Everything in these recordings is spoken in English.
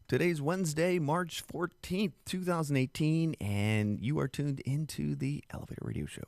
Today's Wednesday, March 14th, 2018, and you are tuned into the Elevator Radio Show.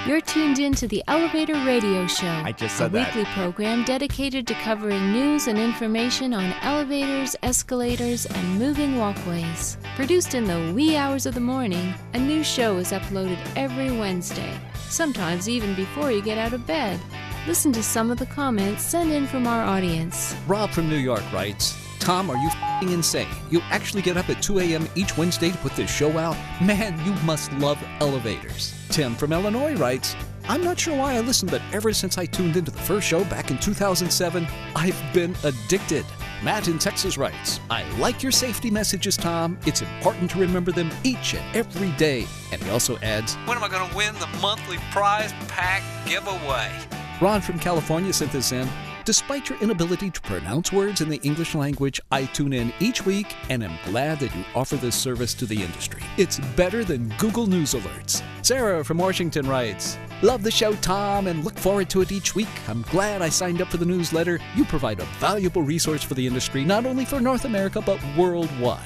You're tuned into the Elevator Radio Show. I just said that. A weekly program dedicated to covering news and information on elevators, escalators, and moving walkways. Produced in the wee hours of the morning, a new show is uploaded every Wednesday, sometimes even before you get out of bed. Listen to some of the comments sent in from our audience. Rob from New York writes, Tom, are you f***ing insane? You actually get up at 2 a.m. each Wednesday to put this show out? Man, you must love elevators. Tim from Illinois writes, I'm not sure why I listened, but ever since I tuned into the first show back in 2007, I've been addicted. Matt in Texas writes, I like your safety messages, Tom. It's important to remember them each and every day. And he also adds, when am I going to win the monthly prize pack giveaway? Ron from California sent this in. Despite your inability to pronounce words in the English language, I tune in each week and am glad that you offer this service to the industry. It's better than Google News alerts. Sarah from Washington writes, love the show, Tom, and look forward to it each week. I'm glad I signed up for the newsletter. You provide a valuable resource for the industry, not only for North America, but worldwide.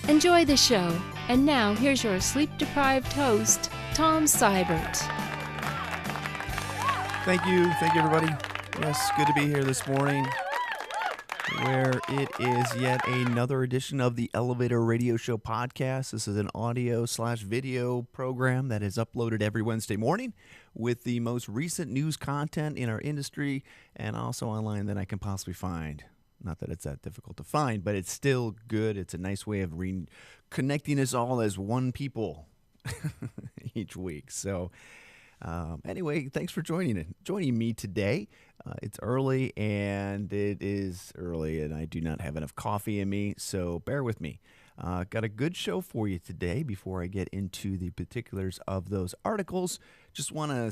Enjoy the show. And now, here's your sleep-deprived host, Tom Seibert. Thank you, everybody. Yes, good to be here this morning, where it is yet another edition of the Elevator Radio Show podcast. This is an audio/video program that is uploaded every Wednesday morning with the most recent news content in our industry and also online that I can possibly find. Not that it's that difficult to find, but it's still good. It's a nice way of connecting us all as one people each week. So anyway, thanks for joining me today. It's early, and I do not have enough coffee in me, so bear with me. Got a good show for you today. Before I get into the particulars of those articles, just want to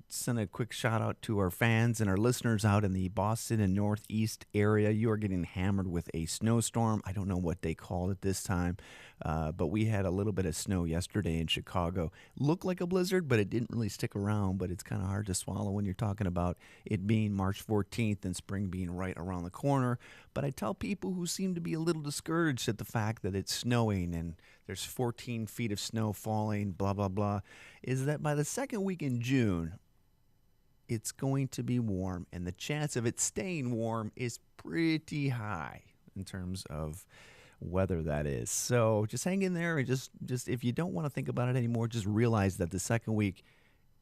send a quick shout out to our fans and our listeners out in the Boston and Northeast area. You are getting hammered with a snowstorm. I don't know what they called it this time, but we had a little bit of snow yesterday in Chicago. Looked like a blizzard, but it didn't really stick around, but it's kind of hard to swallow when you're talking about it being March 14th and spring being right around the corner. But I tell people who seem to be a little discouraged at the fact that it's snowing and there's 14 feet of snow falling, blah, blah, blah, is that by the second week in June, it's going to be warm, and the chance of it staying warm is pretty high in terms of weather, that is. So just hang in there, and just if you don't want to think about it anymore, just realize that the second week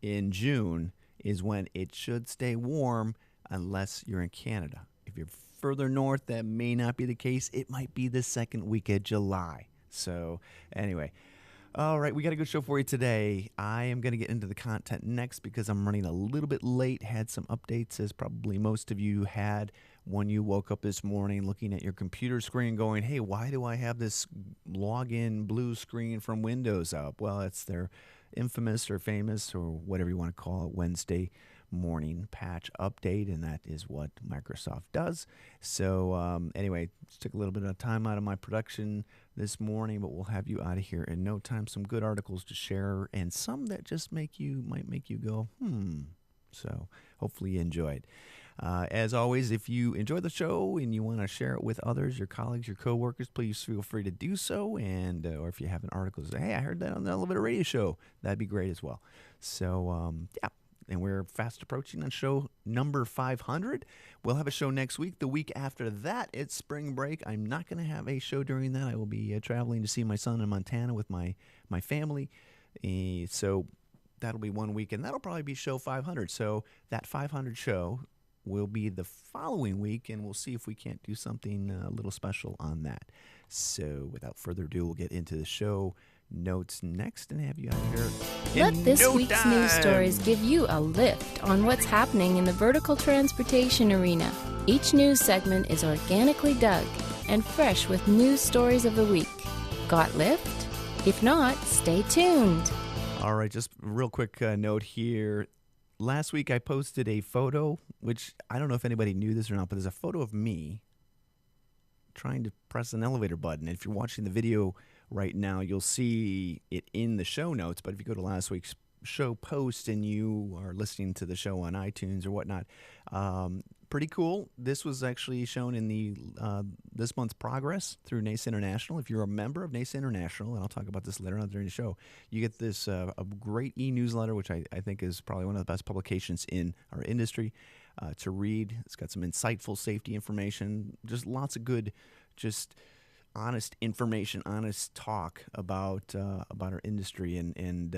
in June is when it should stay warm unless you're in Canada. If you're further north, that may not be the case. It might be the second week of July. So anyway, all right, we got a good show for you today. I am going to get into the content next because I'm running a little bit late. Had some updates, as probably most of you had when you woke up this morning looking at your computer screen going, hey, why do I have this login blue screen from Windows up? Well, it's their infamous or famous or whatever you want to call it Wednesday morning patch update, and that is what Microsoft does. So anyway, just took a little bit of time out of my production this morning, but we'll have you out of here in no time. Some good articles to share, and some that just might make you go, So hopefully you enjoyed. As always, if you enjoy the show and you want to share it with others, your colleagues, your coworkers, please feel free to do so. And or if you have an article, say, hey, I heard that on the Elevator Radio Show, that'd be great as well. So yeah. And we're fast approaching on show number 500. We'll have a show next week. The week after that, it's spring break. I'm not going to have a show during that. I will be traveling to see my son in Montana with my family. So that'll be 1 week, and that'll probably be show 500. So that 500 show will be the following week, and we'll see if we can't do something a little special on that. So without further ado, we'll get into the show notes next and have you out here. Let this week's news stories give you a lift on what's happening in the vertical transportation arena. Each news segment is organically dug and fresh with news stories of the week. Got lift? If not, stay tuned. All right, just a real quick note here. Last week I posted a photo, which I don't know if anybody knew this or not, but there's a photo of me trying to press an elevator button. If you're watching the video right now, you'll see it in the show notes, but if you go to last week's show post and you are listening to the show on iTunes or whatnot, pretty cool. This was actually shown in the this month's progress through NAESA International. If you're a member of NAESA International, and I'll talk about this later on during the show, you get this a great e-newsletter, which I think is probably one of the best publications in our industry to read. It's got some insightful safety information, just lots of good, just honest information, honest talk about our industry, and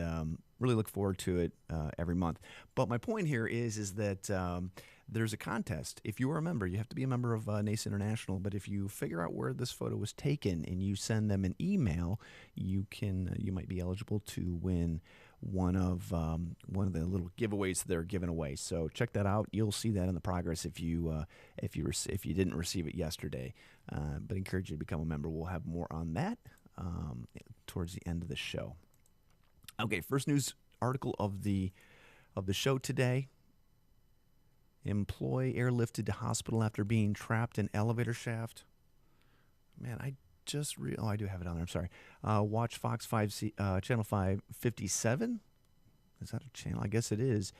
really look forward to it every month. But my point here is that there's a contest. If you are a member, you have to be a member of NAESA International. But if you figure out where this photo was taken and you send them an email, you might be eligible to win one of the little giveaways they're giving away. So check that out. You'll see that in the progress if you didn't receive it yesterday. But I encourage you to become a member. We'll have more on that towards the end of the show. Okay, first news article of the show today. Employee airlifted to hospital after being trapped in elevator shaft. Man, I do have it on there. I'm sorry. Watch Fox 5, Channel 557. Is that a channel? I guess it is.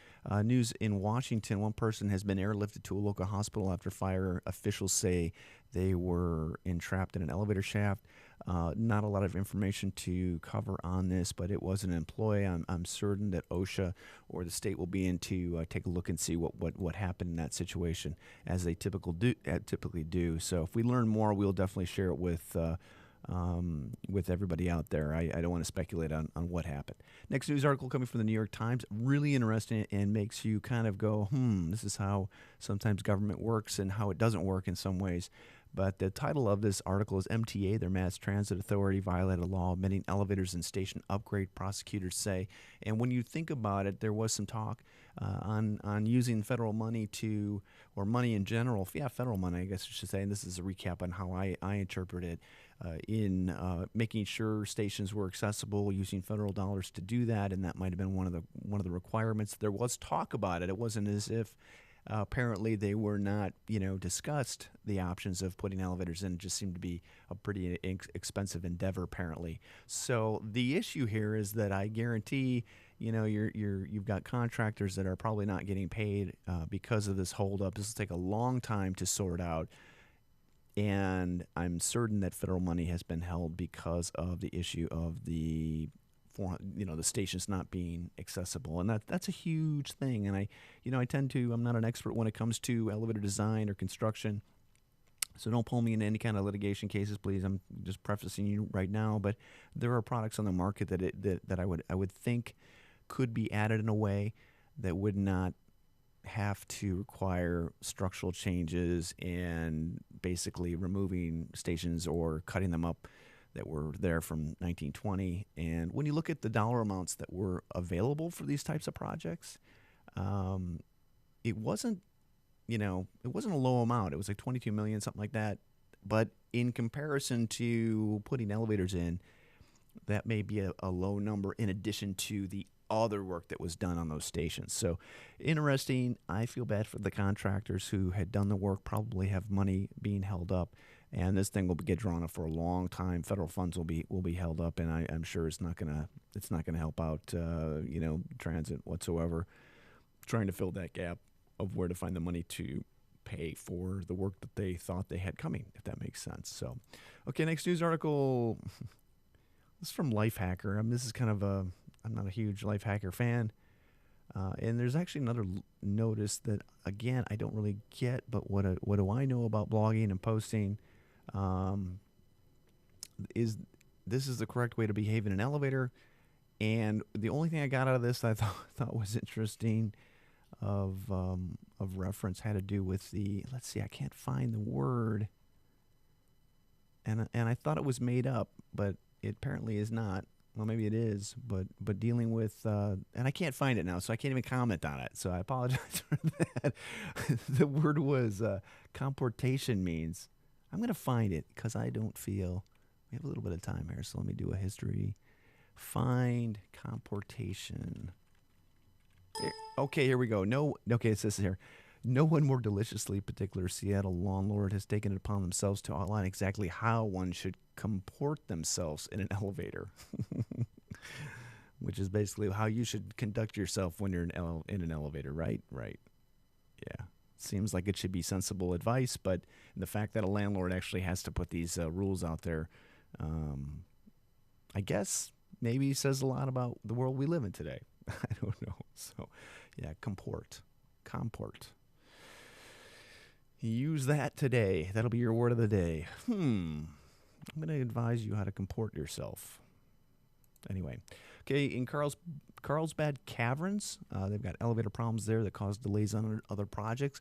News in Washington. One person has been airlifted to a local hospital after fire officials say they were entrapped in an elevator shaft. Not a lot of information to cover on this, but it was an employee. I'm certain that OSHA or the state will be in to take a look and see what happened in that situation, as they typically do. So if we learn more, we'll definitely share it with everybody out there. I don't want to speculate on what happened. Next news article coming from the New York Times, really interesting and makes you kind of go, this is how sometimes government works and how it doesn't work in some ways. But the title of this article is MTA, their Mass Transit Authority, violated a law omitting elevators and station upgrade, prosecutors say. And when you think about it, there was some talk on using federal money or money in general, federal money, I guess I should say, and this is a recap on how I interpret it, in making sure stations were accessible, using federal dollars to do that, and that might have been one of the requirements. There was talk about it. It wasn't as if apparently they were not, discussed the options of putting elevators in. It just seemed to be a pretty expensive endeavor, apparently. So the issue here is that I guarantee, you've got contractors that are probably not getting paid because of this holdup. This will take a long time to sort out. And I'm certain that federal money has been held because of the issue of the stations not being accessible, and that's a huge thing. And I'm not an expert when it comes to elevator design or construction, so don't pull me into any kind of litigation cases, please. I'm just prefacing you right now, but there are products on the market that I would think could be added in a way that would not have to require structural changes and basically removing stations or cutting them up that were there from 1920. And when you look at the dollar amounts that were available for these types of projects, it wasn't a low amount. It was like $22 million, something like that. But in comparison to putting elevators in, that may be a low number in addition to the other work that was done on those stations. So interesting. I feel bad for the contractors who had done the work, probably have money being held up, and this thing will get drawn up for a long time. Federal funds will be held up, and I'm sure it's not gonna help out transit whatsoever, trying to fill that gap of where to find the money to pay for the work that they thought they had coming, if that makes sense. So, okay, next news article. This is from Lifehacker. This is kind of I'm not a huge Lifehacker fan. And there's actually another notice that, again, I don't really get, but what do I know about blogging and posting? Is this is the correct way to behave in an elevator? And the only thing I got out of this I thought was interesting of reference had to do with let's see, I can't find the word. And I thought it was made up, but it apparently is not. Well, maybe it is, but dealing with, and I can't find it now, so I can't even comment on it. So I apologize for that. The word was comportation means. I'm going to find it because I don't feel, we have a little bit of time here, so let me do a history. Find comportation. Okay, here we go. It says here. No one more deliciously particular Seattle landlord has taken it upon themselves to outline exactly how one should comport themselves in an elevator, which is basically how you should conduct yourself when you're in an elevator, right? Right. Yeah. seems like it should be sensible advice, but the fact that a landlord actually has to put these rules out there, I guess maybe says a lot about the world we live in today. I don't know. So, yeah, comport. Use that today. That'll be your word of the day. I'm going to advise you how to comport yourself. Anyway, okay, in Carlsbad Caverns, they've got elevator problems there that cause delays on other projects.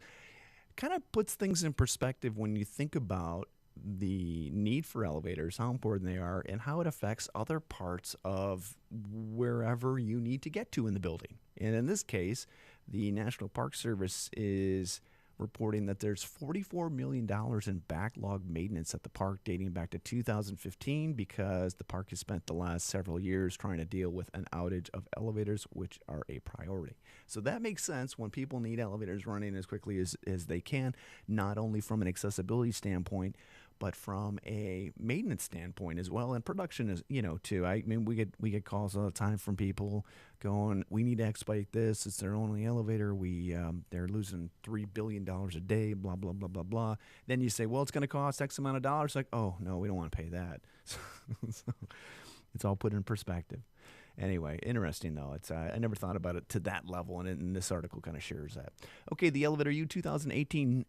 Kind of puts things in perspective when you think about the need for elevators, how important they are, and how it affects other parts of wherever you need to get to in the building. And in this case, the National Park Service is reporting that there's $44 million in backlog maintenance at the park dating back to 2015 because the park has spent the last several years trying to deal with an outage of elevators, which are a priority. So that makes sense when people need elevators running as quickly as they can, not only from an accessibility standpoint, but from a maintenance standpoint as well, and production is, too. I mean, we get calls all the time from people going, "We need to expedite this. It's their only elevator. They're losing $3 billion a day. Blah blah blah blah blah." Then you say, "Well, it's going to cost X amount of dollars." Like, oh no, we don't want to pay that. So it's all put in perspective. Anyway, interesting though. It's I never thought about it to that level, and this article kind of shares that. Okay, the Elevator U 2018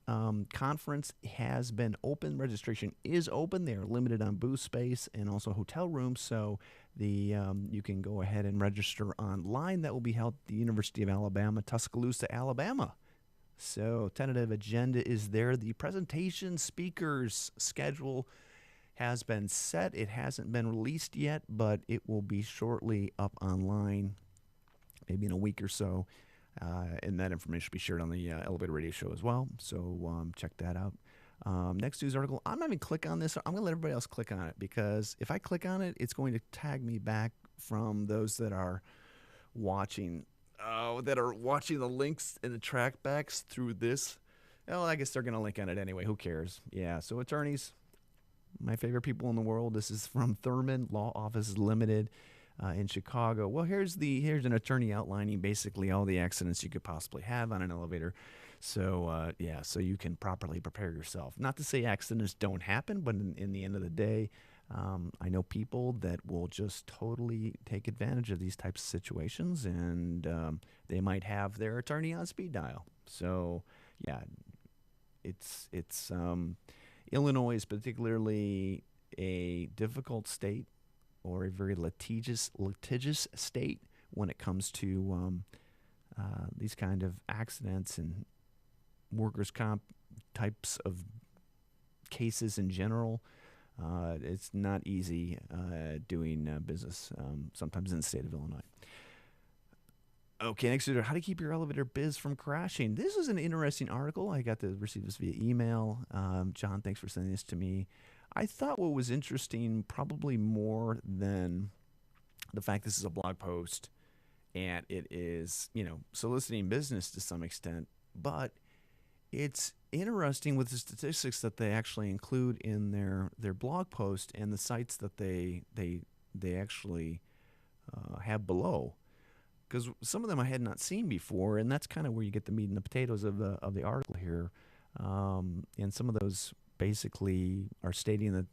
conference has been open. Registration is open. They are limited on booth space and also hotel rooms, so you can go ahead and register online. That will be held at the University of Alabama, Tuscaloosa, Alabama. So tentative agenda is there. The presentation speakers schedule has been set. It hasn't been released yet, but it will be shortly up online, maybe in a week or so. And that information will be shared on the Elevator Radio Show as well. So check that out. Next news article. I'm not even click on this. I'm going to let everybody else click on it because if I click on it, it's going to tag me back from those that are watching the links and the trackbacks through this. Well, I guess they're going to link on it anyway. Who cares? Yeah. So attorneys, my favorite people in the world. This is from Thurman Law Offices Limited in Chicago. Well, here's an attorney outlining basically all the accidents you could possibly have on an elevator. So so you can properly prepare yourself. Not to say accidents don't happen, but in the end of the day, I know people that will just totally take advantage of these types of situations, and they might have their attorney on speed dial. So yeah, it's Illinois is particularly a difficult state or a very litigious state when it comes to these kind of accidents and workers' comp types of cases in general. It's not easy doing business sometimes in the state of Illinois. Okay, next is how to keep your elevator biz from crashing. This is an interesting article. I got to receive this via email. John, thanks for sending this to me. I thought what was interesting, probably more than the fact this is a blog post and it is, soliciting business to some extent, but it's interesting with the statistics that they actually include in their blog post and the sites that they actually have below. Because some of them I had not seen before, and that's kind of where you get the meat and the potatoes of the article here. And some of those basically are stating that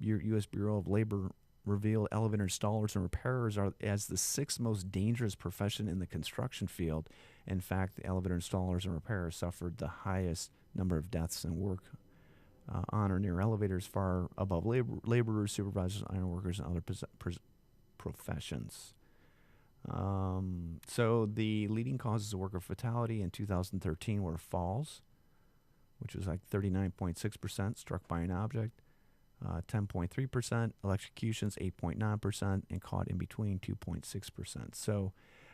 U.S. Bureau of Labor revealed elevator installers and repairers are as the sixth most dangerous profession in the construction field. In fact, the elevator installers and repairers suffered the highest number of deaths in work on or near elevators, far above laborers, supervisors, iron workers, and other professions. So the leading causes of worker fatality in 2013 were falls, which was like 39.6% struck by an object, 10.3%, electrocutions 8.9%, and caught in between 2.6%. So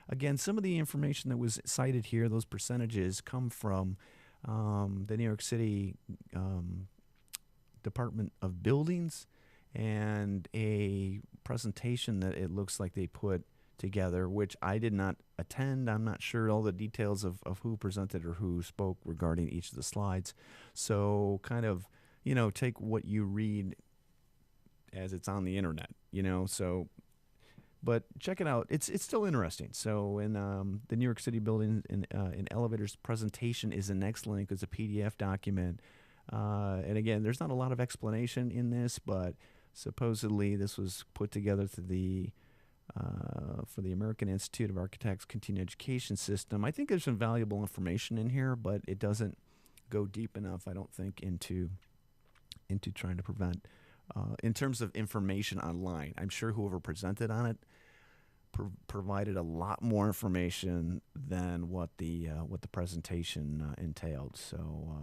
again, some of the information that was cited here, those percentages come from the New York City Department of Buildings and a presentation that it looks like they put together, which I did not attend. I'm not sure all the details of who presented or who spoke regarding each of the slides. So kind of, take what you read as it's on the internet, so But check it out. It's still interesting. So in the New York City Buildings in Elevators presentation is the next link. It's a PDF document. And again, there's not a lot of explanation in this, but supposedly this was put together to for the American Institute of Architects Continuing Education System. I think there's some valuable information in here, but it doesn't go deep enough, I don't think, into trying to prevent. In terms of information online, I'm sure whoever presented on it provided a lot more information than what the presentation entailed. So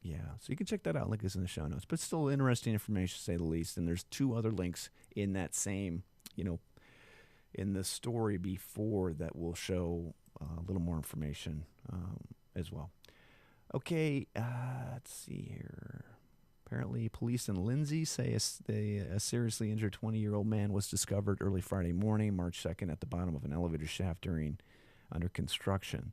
so you can check that out. Link is in the show notes. But still interesting information, to say the least. And there's 2 other links in that same, in the story before that will show a little more information as well. Okay, let's see here. Apparently, police in Lindsay say a seriously injured 20-year-old man was discovered early Friday morning, March 2nd, at the bottom of an elevator shaft under construction.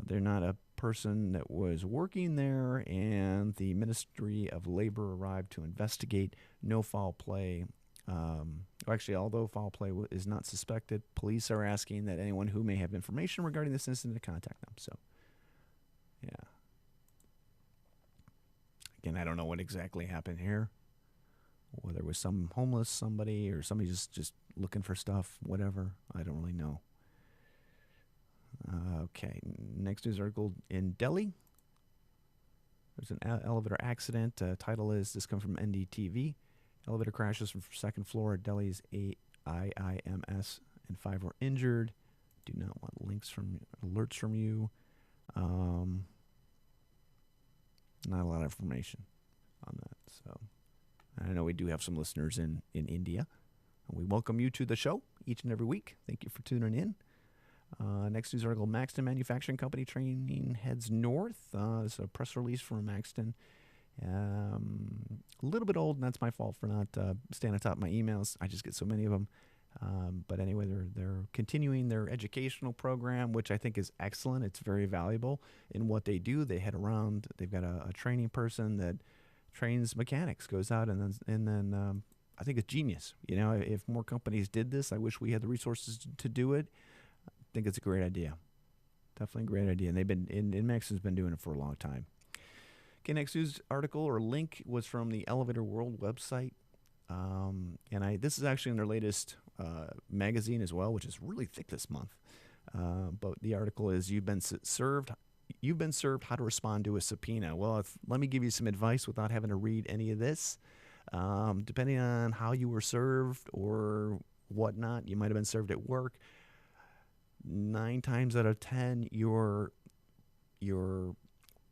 They're not a person that was working there, and the Ministry of Labor arrived to investigate. No foul play. Actually, although foul play is not suspected, police are asking that anyone who may have information regarding this incident to contact them. So, yeah. Again, I don't know what exactly happened here. Whether it was some homeless somebody or somebody just looking for stuff, whatever. I don't really know. Okay, next news article in Delhi. There's an elevator accident. Title is, this comes from NDTV. Elevator crashes from second floor at Delhi's IIMS and 5 were injured. Do not want alerts from you. Not a lot of information on that. So I know we do have some listeners in India. We welcome you to the show each and every week. Thank you for tuning in. Next news article, Maxton Manufacturing Company training heads north. It's a press release from Maxton. A little bit old, and that's my fault for not staying on top of my emails. I just get so many of them. But anyway, they're continuing their educational program, which I think is excellent. It's very valuable in what they do. They head around. They've got a training person that trains mechanics, goes out, and then I think it's genius. If more companies did this, I wish we had the resources to do it. I think it's a great idea. Definitely a great idea. And they've been in Maxton's been doing it for a long time. Okay, next news article or link was from the Elevator World website. And this is actually in their latest magazine as well, which is really thick this month. But the article is, You've been served, how to respond to a subpoena. Well, let me give you some advice without having to read any of this. Depending on how you were served or whatnot, you might have been served at work. 9 times out of 10, your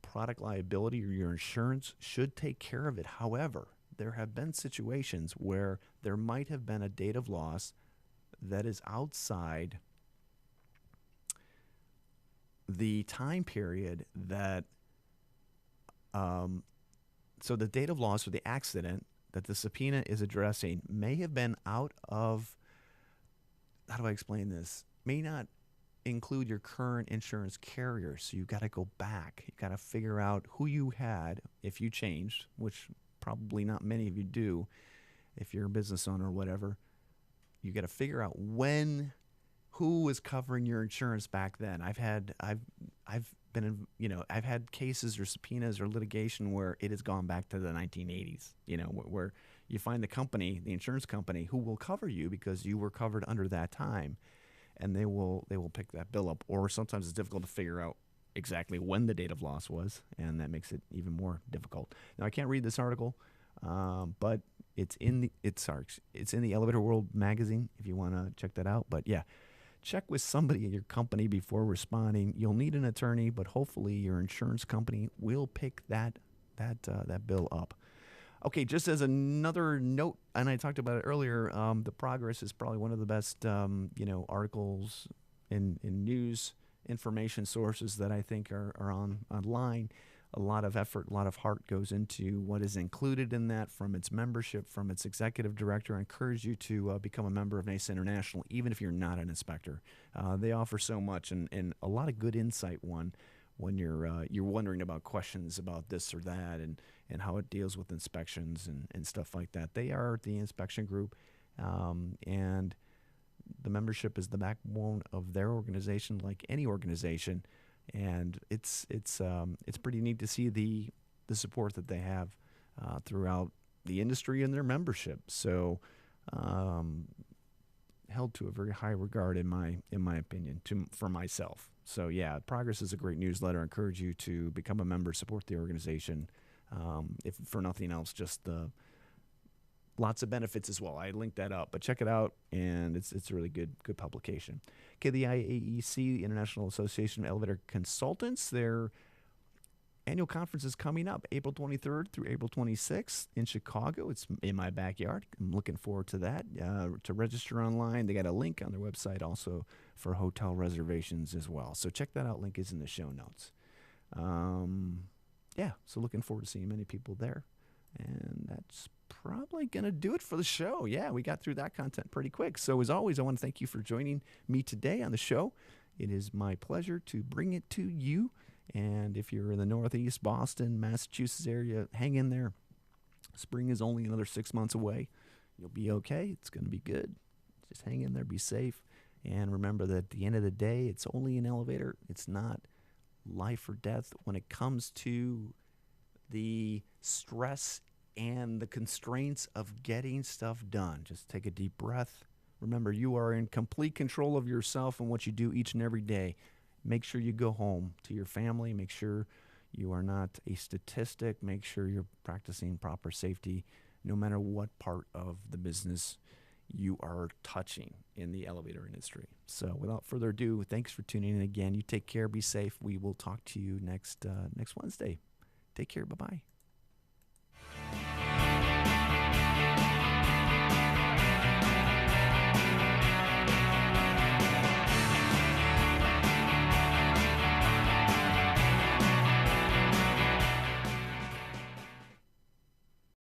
product liability or your insurance should take care of it. However, there have been situations where there might have been a date of loss that is outside the time period that, so the date of loss for the accident that the subpoena is addressing may have been out of, how do I explain this? May not include your current insurance carrier. So you've got to go back. You've got to figure out who you had if you changed, which probably not many of you do if you're a business owner or whatever. You got to figure out who was covering your insurance back then. I've had cases or subpoenas or litigation where it has gone back to the 1980s, where you find the insurance company who will cover you because you were covered under that time, and they will pick that bill up. Or sometimes it's difficult to figure out exactly when the date of loss was, and that makes it even more difficult. Now, I can't read this article, but it's in the Elevator World magazine if you want to check that out. But yeah, check with somebody at your company before responding. You'll need an attorney, but hopefully your insurance company will pick that bill up. Okay, just as another note, and I talked about it earlier, the Progress is probably one of the best articles in news information sources that I think are online. A lot of effort, a lot of heart goes into what is included in that, from its membership, from its executive director. I encourage you to become a member of NAESA International, even if you're not an inspector. They offer so much and a lot of good insight when you're wondering about questions about this or that and how it deals with inspections and stuff like that. They are the inspection group, and the membership is the backbone of their organization, like any organization, and it's pretty neat to see the support that they have throughout the industry and their membership. So held to a very high regard in my opinion for myself. So yeah, Progress is a great newsletter. I encourage you to become a member, support the organization. If for nothing else, just the lots of benefits as well. I linked that up, but check it out, and it's a really good publication. Okay, the IAEC, International Association of Elevator Consultants, their annual conference is coming up April 23rd through April 26th in Chicago. It's in my backyard. I'm looking forward to that. To register online, they got a link on their website also for hotel reservations as well. So check that out. Link is in the show notes. Yeah, so looking forward to seeing many people there. And that's probably going to do it for the show. Yeah, we got through that content pretty quick. So as always, I want to thank you for joining me today on the show. It is my pleasure to bring it to you. And if you're in the Northeast, Boston, Massachusetts area, hang in there. Spring is only another 6 months away. You'll be okay. It's going to be good. Just hang in there, be safe. And remember that at the end of the day, it's only an elevator. It's not life or death when it comes to the stress and the constraints of getting stuff done. Just take a deep breath. Remember, you are in complete control of yourself and what you do each and every day. Make sure you go home to your family. Make sure you are not a statistic. Make sure you're practicing proper safety no matter what part of the business you are touching in the elevator industry. So without further ado, thanks for tuning in again. You take care. Be safe. We will talk to you next Wednesday. Take care. Bye-bye.